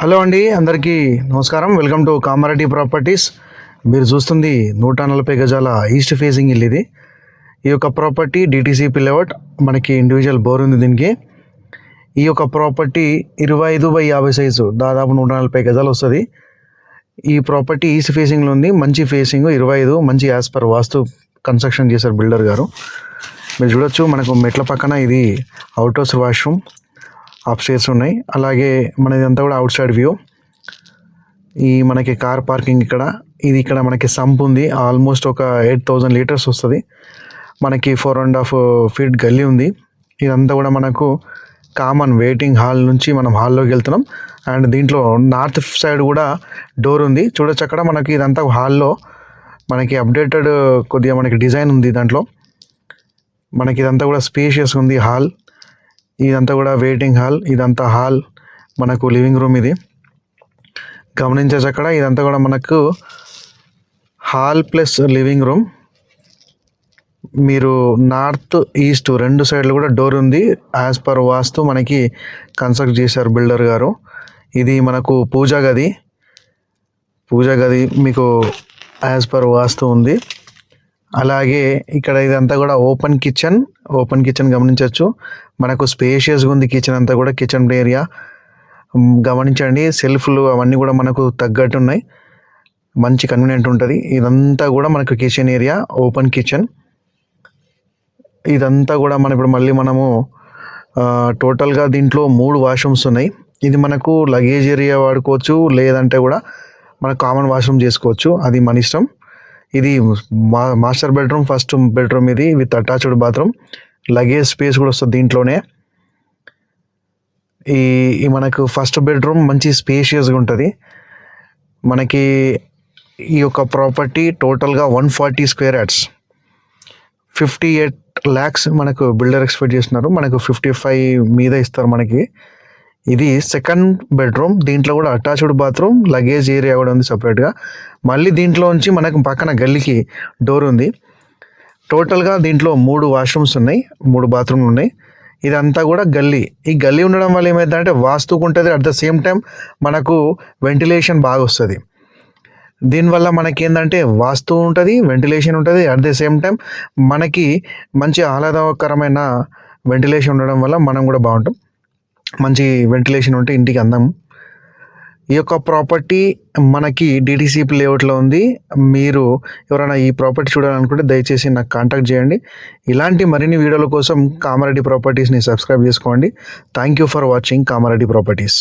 Hello అండి, అందరికీ నమస్కారం. Welcome to Kamareddy properties. మీరు చూస్తుంది 140 గజాల ఈస్ట్ ఫేసింగ్ ఇల్లు. ఇది ఈ యొక్క ప్రాపర్టీ డిటీసీపీ లేఅవుట్. మనకి ఇండివిజువల్ బోర్ ఉంది దీనికి. ఈ యొక్క ప్రాపర్టీ 25/50 సైజు, దాదాపు 140 గజాలు వస్తుంది. ఈ ప్రాపర్టీ ఈస్ట్ ఫేసింగ్లో ఉంది. మంచి ఫేసింగ్ 25, మంచి యాజ్ పర్ వాస్తు కన్స్ట్రక్షన్ చేశారు బిల్డర్ గారు. మీరు చూడొచ్చు, మనకు మెట్ల పక్కన ఇది out house washroom, up stairs ఉన్నాయి. అలాగే మనదంతా కూడా అవుట్ సైడ్ వ్యూ. ఈ మనకి కార్ పార్కింగ్ ఇక్కడ మనకి సంప్ ఉంది. ఆల్మోస్ట్ ఒక 8,000 లీటర్స్ వస్తుంది. మనకి 4.5 feet గల్లీ ఉంది. ఇదంతా కూడా మనకు కామన్ వెయిటింగ్ హాల్ నుంచి మనం హాల్లోకి వెళ్తున్నాం. అండ్ దీంట్లో నార్త్ సైడ్ కూడా డోర్ ఉంది. చూడొచ్చు, అక్కడ మనకి ఇదంతా హాల్లో మనకి అప్డేటెడ్ కొద్దిగా మనకి డిజైన్ ఉంది. దాంట్లో మనకి ఇదంతా కూడా స్పేషియస్ ఉంది. హాల్ ఇదంతా కూడా వెయిటింగ్ హాల్, ఇదంతా హాల్, మనకు లివింగ్ రూమ్. ఇది గమనించవచ్చు. అక్కడ ఇదంతా కూడా మనకు హాల్ ప్లస్ లివింగ్ రూమ్. మీరు నార్త్ ఈస్ట్ రెండు సైడ్లు కూడా డోర్ ఉంది. యాజ్ పర్ వాస్తు మనకి కన్స్ట్రక్ట్ చేశారు బిల్డర్ గారు. ఇది మనకు పూజా గది మీకు యాజ్ పర్ వాస్తు ఉంది. అలాగే ఇక్కడ ఇదంతా కూడా ఓపెన్ కిచెన్ గమనించవచ్చు. మనకు స్పేషియస్గా ఉంది కిచెన్ అంతా కూడా. కిచెన్ ఏరియా గమనించండి, సెల్ఫ్లు అవన్నీ కూడా మనకు తగ్గట్టు ఉన్నాయి. మంచి కన్వీనియంట్ ఉంటుంది. ఇదంతా కూడా మనకు కిచెన్ ఏరియా, ఓపెన్ కిచెన్. ఇదంతా కూడా మనము టోటల్గా దీంట్లో 3 వాష్రూమ్స్ ఉన్నాయి. ఇది మనకు లగేజ్ ఏరియా వాడుకోవచ్చు, లేదంటే కూడా మనకు కామన్ వాష్రూమ్ చేసుకోవచ్చు, అది మన ఇష్టం. ఇది మాస్టర్ బెడ్రూమ్, ఫస్ట్ బెడ్రూమ్ ఇది with attached bathroom. Luggage space కూడా వస్తుంది దీంట్లోనే. ఈ మనకు ఫస్ట్ బెడ్రూమ్ మంచి స్పేషియస్గా ఉంటుంది. మనకి ఈ యొక్క ప్రాపర్టీ టోటల్గా 140 square yards, 58 lakhs మనకు బిల్డర్ ఎక్స్పెక్ట్ చేస్తున్నారు. మనకు 55 మీద ఇస్తారు మనకి. ఇది సెకండ్ బెడ్రూమ్. దీంట్లో కూడా అటాచ్డ్ బాత్రూమ్, లగేజ్ ఏరియా కూడా ఉంది సపరేట్గా. మళ్ళీ దీంట్లో నుంచి మనకు పక్కన గల్లీకి డోర్ ఉంది. టోటల్గా దీంట్లో 3 వాష్రూమ్స్ ఉన్నాయి, 3 బాత్రూమ్లు ఉన్నాయి. ఇదంతా కూడా గల్లీ. ఈ గల్లీ ఉండడం వల్ల ఏమైందంటే వాస్తుకు ఉంటుంది, అట్ ద సేమ్ టైం మనకు వెంటిలేషన్ బాగా వస్తుంది. దీనివల్ల మనకి ఏంటంటే వాస్తు ఉంటుంది, వెంటిలేషన్ ఉంటుంది, అట్ ద సేమ్ టైం మనకి మంచి ఆహ్లాదకరమైన వెంటిలేషన్ ఉండడం వల్ల మనం కూడా బాగుంటాం. మంచి వెంటిలేషన్ ఉంటే ఇంటికి అందం. ఈ యొక్క ప్రాపర్టీ మనకి డిటీసీపీ లేఅవుట్లో ఉంది. మీరు ఎవరైనా ఈ ప్రాపర్టీ చూడాలనుకుంటే దయచేసి నాకు కాంటాక్ట్ చేయండి. ఇలాంటి మరిన్ని వీడియోల కోసం కామారెడ్డి ప్రాపర్టీస్ని సబ్స్క్రైబ్ చేసుకోండి. Thank you for watching Kamareddy properties.